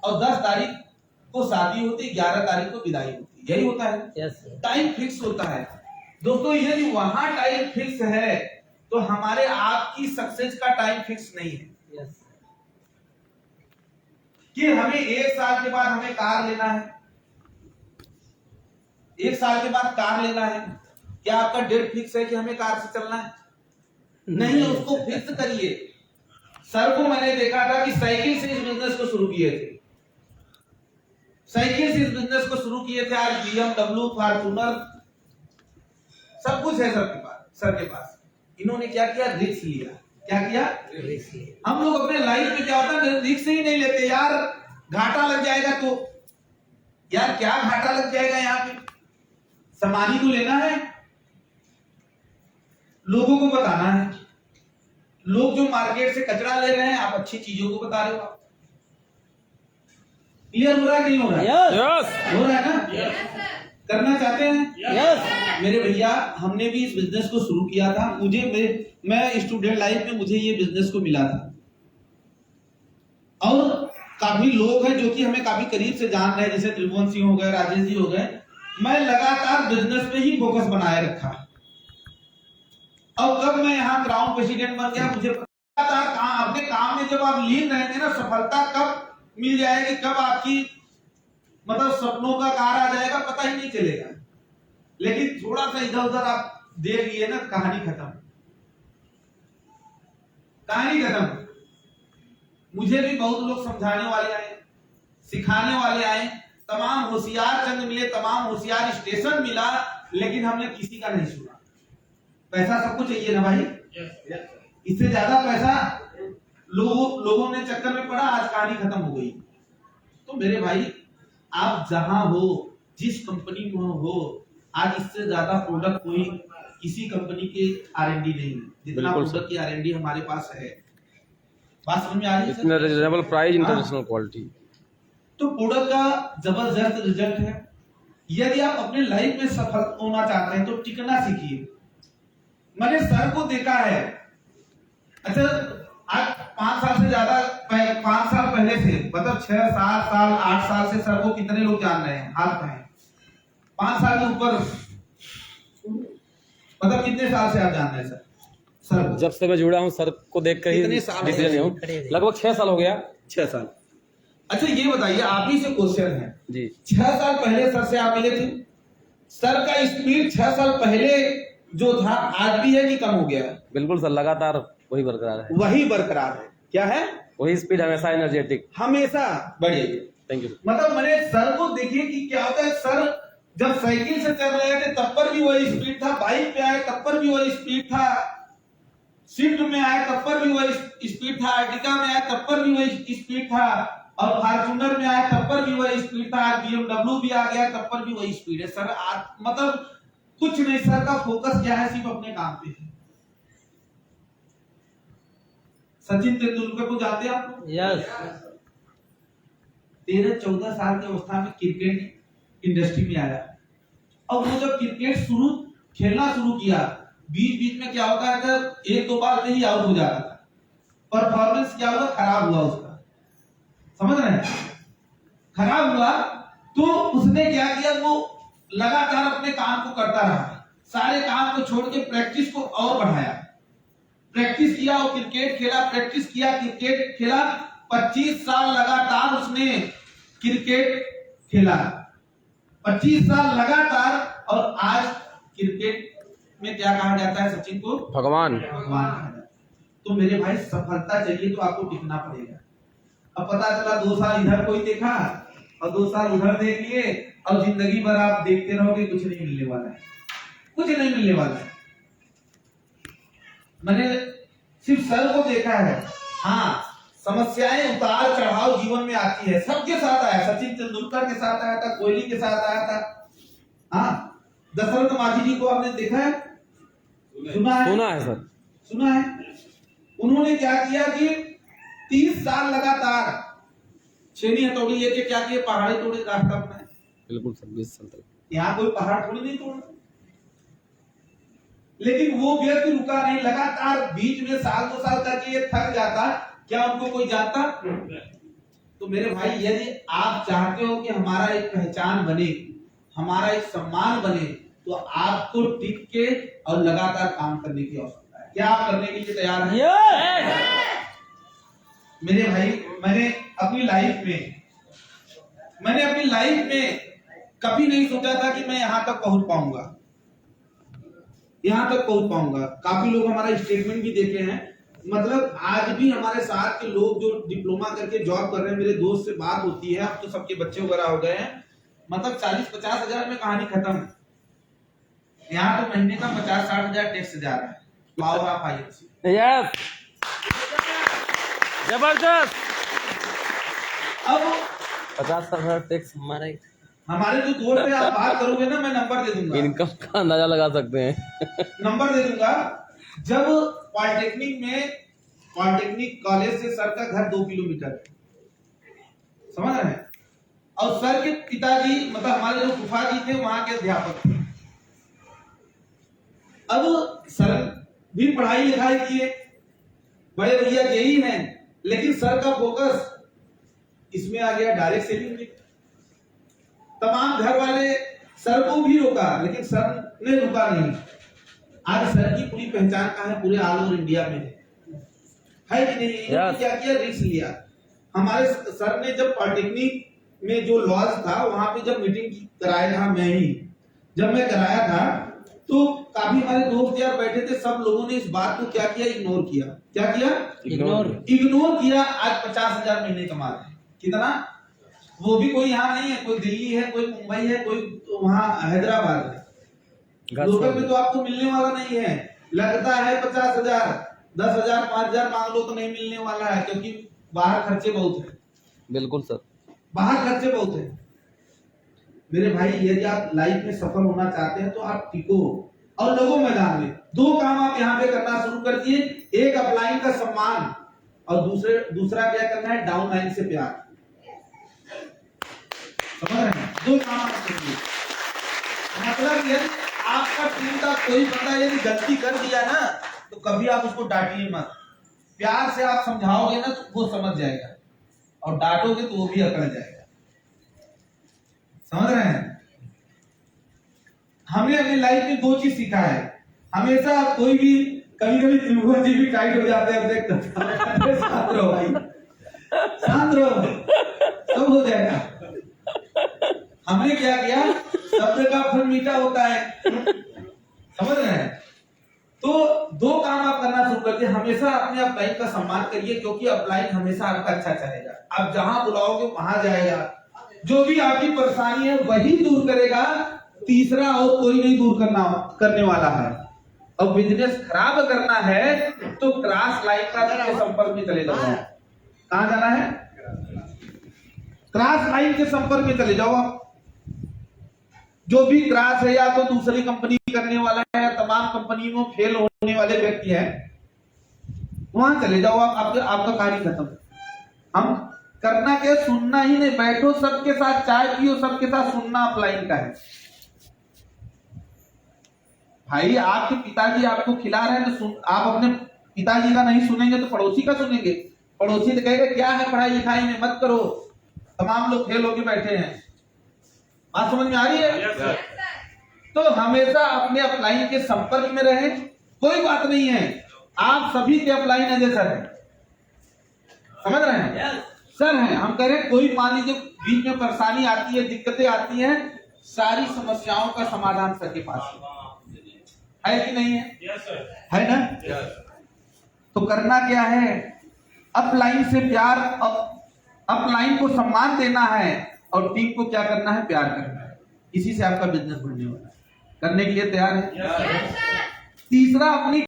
और 10 तारीख को शादी होती, 11 तारीख को विदाई होती, यही होता है। यस टाइम फिक्स होता है दोस्तों। यदि वहां टाइम फिक्स है तो हमारे आपकी सक्सेस का टाइम फिक्स नहीं है। यस कि हमें 1 साल के बाद हमें कार लेना है, 1 साल के बाद कार लेना है, क्या आपका डेट फिक्स है कि हमें कार से चलना है? नहीं, उसको फिक्स करिए। सर को मैंने देखा था कि साइकिल से इस बिजनेस को शुरू किए थे, साइकिल से इस बिजनेस को शुरू किए थे। आज BMW, फॉर्च्यूनर सब कुछ है सर के पास। इन्होंने क्या किया? रिस्क लिया। क्या किया? हम लोग अपने लाइफ में क्या होता है, रिस्क ही नहीं लेते यार, घाटा लग जाएगा तो यार क्या घाटा लग जाएगा, यहाँ पे सामान ही तो लेना है, लोगों को बताना है। लोग जो मार्केट से कचरा ले रहे हैं, आप अच्छी चीजों को बता रहे हो। क्लियर हो रहा है नहीं हो रहा है? यस हो रहा है ना? करना चाहते हैं? यस मेरे भैया, हमने भी इस बिजनेस को शुरू किया था। मैं स्टूडेंट लाइफ में मुझे ये बिजनेस को मिला था, और काफी लोग हैं जो कि हमें काफी करीब से जान रहे हैं, जैसे त्रिभुवन सिंह हो गए, राजेश जी हो गए। मैं लगातार बिजनेस पे ही फोकस बनाए रखा, और कब मैं यहाँ ग्राउंड प्रेसिडेंट बन गया, मुझे लगातार अपने काम में जब आप लीन रहेंगे ना, सफलता कब मिल जाएगी, कब आपकी मतलब सपनों का कार आ जाएगा, पता ही नहीं चलेगा। लेकिन थोड़ा सा इधर उधर आप देख लिए ना, कहानी खत्म, कहानी खत्म। मुझे भी बहुत लोग समझाने वाले आए, सिखाने वाले आए, तमाम होशियार चंद मिले, तमाम होशियार स्टेशन मिला, लेकिन हमने किसी का नहीं सुना। पैसा सबको चाहिए ना भाई, इससे ज्यादा पैसा लोगों ने चक्कर में पड़ा, आज कहानी खत्म हो गई। तो मेरे भाई, आप जहां हो, जिस कंपनी में हो, आज इससे ज्यादा प्रोडक्ट कोई किसी कंपनी के R&D नहीं है जितना प्रोडक्ट की R&D हमारे पास है। बात समझ में आ रही है? इतना रीजनेबल प्राइस, इंटरनेशनल क्वालिटी। तो प्रोडक्ट का जबरदस्त रिजल्ट है। यदि आप अपने लाइफ में सफल होना चाहते हैं तो टिकना सीखिए। मैंने सर को देखा है, अच्छा आज 5 साल से ज्यादा, 5 साल पहले से, मतलब 6 7 साल 8 साल से सर को कितने लोग जान रहे हैं? हाथ में 5 साल के ऊपर, मतलब कितने साल से आप जान रहे हैं सर? जब से मैं जुड़ा हूँ सर को देख कर ही डिसीजन हूँ, लगभग 6 साल हो गया। 6 साल। अच्छा ये बताइए, आप ही से क्वेश्चन है जी, 6 साल पहले सर से आप मिले थे, सर का स्पीड 6 साल पहले जो था आज भी है कि कम हो गया? बिल्कुल सर, लगातार वही बरकरार है। वही बरकरार है। क्या है? वही स्पीड, हमेशा एनर्जेटिक, हमेशा बढ़िया। Thank you. मतलब मैंने सर को देखिए कि क्या होता है, सर जब साइकिल से चल रहे थे तब पर भी वही स्पीड था, बाइक पे आए तब पर भी वही स्पीड था, स्विफ्ट में आए तब पर भी वही स्पीड था, अर्टिगा में आए तब पर भी वही स्पीड था, और फॉर्च्यूनर में आए तब पर भी वही स्पीड था, BMW भी आ गया तब पर भी वही स्पीड है। सर मतलब कुछ नहीं, सर का फोकस क्या है? सिर्फ अपने काम पे है। सचिन तेंदुलकर को जानते हैं आप? यस 13-14 साल की अवस्था में क्रिकेट इंडस्ट्री में आया, और वो जब क्रिकेट खेलना शुरू किया, बीच बीच में क्या होता है कि 1-2 बार में ही आउट हो जाता था, परफॉर्मेंस क्या हुआ? खराब हुआ उसका, समझ रहे हैं? खराब हुआ तो उसने क्या किया, वो लगातार अपने काम को करता रहा, सारे काम को छोड़ के प्रैक्टिस को और बढ़ाया, प्रैक्टिस किया और क्रिकेट खेला, प्रैक्टिस किया, क्रिकेट खेला, 25 साल लगातार उसने क्रिकेट खेला, 25 साल लगातार। और आज क्रिकेट में क्या कहा जाता है सचिन को? भगवान। भगवान। तो मेरे भाई, सफलता चाहिए तो आपको टिकना पड़ेगा। अब पता चला 2 साल इधर कोई देखा और 2 साल उधर देख लिए, और जिंदगी भर आप देखते रहोगे, कुछ नहीं मिलने वाला है, कुछ नहीं मिलने वाला है। मैंने सिर्फ सर को देखा है। हाँ, समस्याएं उतार चढ़ाव जीवन में आती है, सबके साथ आया, सचिन तेंदुलकर के साथ आया था, कोहली के साथ आया था। हाँ, दशरथ मांझी जी को आपने देखा है? सुना है सर, सुना है। उन्होंने क्या किया कि 30 साल लगातार छेनी हथौड़ी लेके क्या किए? पहाड़ी तोड़े, रास्ता बनाए। बिल्कुल सर, 20 साल तक। यहाँ कोई पहाड़ थोड़ी नहीं तोड़ा, लेकिन वो व्यक्ति रुका नहीं, लगातार। बीच में 1-2 साल तक ये थक जाता, क्या उनको कोई जानता? तो मेरे भाई यदि आप चाहते हो कि हमारा एक पहचान बने, हमारा एक सम्मान बने, तो आपको टिक के और लगातार काम करने की आवश्यकता है। क्या आप करने के लिए तैयार हैं? मेरे भाई, मैंने अपनी लाइफ में कभी नहीं सोचा था कि मैं यहाँ तक पहुंच पाऊंगा। काफी लोग हमारा स्टेटमेंट भी देखे हैं। मतलब आज भी हमारे साथ के लोग जो डिप्लोमा करके जॉब कर रहे हैं, मेरे दोस्त से बात होती है, अब तो सबके बच्चे वगैरह हो गए हैं, मतलब 40-50 हजार में कहानी खत्म। यहाँ तो महीने का 50-60 हजार टैक्स जा रहा है। Power of IFC. यस, जबरदस्त। अब 50,000 टैक्स हमारे जो दौर पे आप बात करोगे ना, मैं नंबर दे दूंगा, इनकम का अंदाजा लगा सकते हैं। नंबर दे दूंगा। जब पॉलिटेक्निक कॉलेज से सर का घर 2 किलोमीटर है, समझ रहे हैं, और सर के पिताजी मतलब हमारे जो फूफा जी थे वहां के अध्यापक थे। अब सर भी पढ़ाई लिखाई किए, बड़े भैया यही हैं, लेकिन सर का फोकस इसमें आ गया, डायरेक्ट सेलिंग में। तमाम घर वाले सर को भी रोका, लेकिन सर ने रुका नहीं। आज सर की पूरी पहचान कहाँ है? पूरे ऑल ओवर इंडिया में है कि नहीं? yes. क्या किया? रिस्क लिया। हमारे सर ने जब पॉलिटेक्निक में जो लॉज था वहां पे जब मीटिंग कराया था, जब मैं कराया था, तो काफी हमारे दोस्त यार बैठे थे, सब लोगों ने इस बात को क्या किया? इग्नोर किया। क्या किया? इग्नोर किया। आज 50,000 महीने कमा रहे हैं। कितना? वो भी कोई यहाँ नहीं है, कोई दिल्ली है, कोई मुंबई है, कोई वहाँ हैदराबाद है। लोकल में तो आपको मिलने वाला नहीं है। लगता है 50,000, 10,000, 5,000 मांग लो तो नहीं मिलने वाला है, क्योंकि बाहर खर्चे बहुत है। बिल्कुल सर, बाहर खर्चे बहुत है। मेरे भाई, यदि आप लाइफ में सफल होना चाहते हैं तो आप टिको और लोगों मैदान में। 2 काम आप यहाँ पे करना शुरू कर दिए। एक, अपलाइन का सम्मान, और दूसरा क्या करना है? डाउन लाइन से प्यार। समझ रहे हैं? 2 काम आप करिए। मतलब यदि आपका टीम का कोई बंदा यदि गलती कर दिया ना, तो कभी आप उसको डांटिए मत। प्यार से आप समझाओगे ना तो वो समझ जाएगा, और डांटोगे तो वो भी अकड़ जाएगा। समझ रहे हैं? हमने अपनी लाइफ में 2 चीज सीखा है। हमेशा कोई भी, कभी त्रिभुवन जी भी टाइट हो जाते हैं, शांत रहो भाई, शांत रहो, सब हो जाएगा। हमने क्या किया? शब्द का फल मीठा होता है। समझ रहे हैं? तो 2 काम आप करना शुरू कर दिए। हमेशा अपने अपलाइन का सम्मान करिए, क्योंकि अपलाइन हमेशा आपका अच्छा चाहेगा। आप जहां बुलाओगे वहां जाएगा। जो भी आपकी परेशानी है वही दूर करेगा, तीसरा और कोई नहीं दूर करने वाला है। और बिजनेस खराब करना है तो क्रॉस लाइन का संपर्क में चले जाओ। कहां जाना है? क्रॉस लाइन के संपर्क में चले जाओ। जो भी क्रॉस है, या तो दूसरी कंपनी करने वाला है, या तमाम कंपनी में फेल होने वाले व्यक्ति है, वहां चले जाओ। आपका कहानी खत्म। हम करना क्या? सुनना ही नहीं। बैठो सबके साथ, चाय पियो, सबके साथ सुनना अपलाइन का है। भाई, आपके पिताजी आपको खिला रहे हैं तो आप अपने पिताजी का नहीं सुनेंगे तो पड़ोसी का सुनेंगे। पड़ोसी तो कहेगा क्या है पढ़ाई लिखाई में, मत करो, तमाम लोग फेल होके बैठे हैं। बात समझ में आ रही है? तो हमेशा अपने अपलाइन के संपर्क में रहे। कोई बात नहीं है, आप सभी के अपलाइन है सर है। समझ रहे हैं? सर हैं। हम कह रहे हैं कोई मान लीजिए बीच में परेशानी आती है, दिक्कतें आती हैं, सारी समस्याओं का समाधान सर के पास है कि नहीं है? है ना? तो करना क्या है? अपलाइन से प्यार, अपलाइन को सम्मान देना है, और टीम को क्या करना है? प्यार करना है। इसी से आपका बिजनेस बढ़ने वाला है। करने के लिए तैयार है? तीसरा, अपनी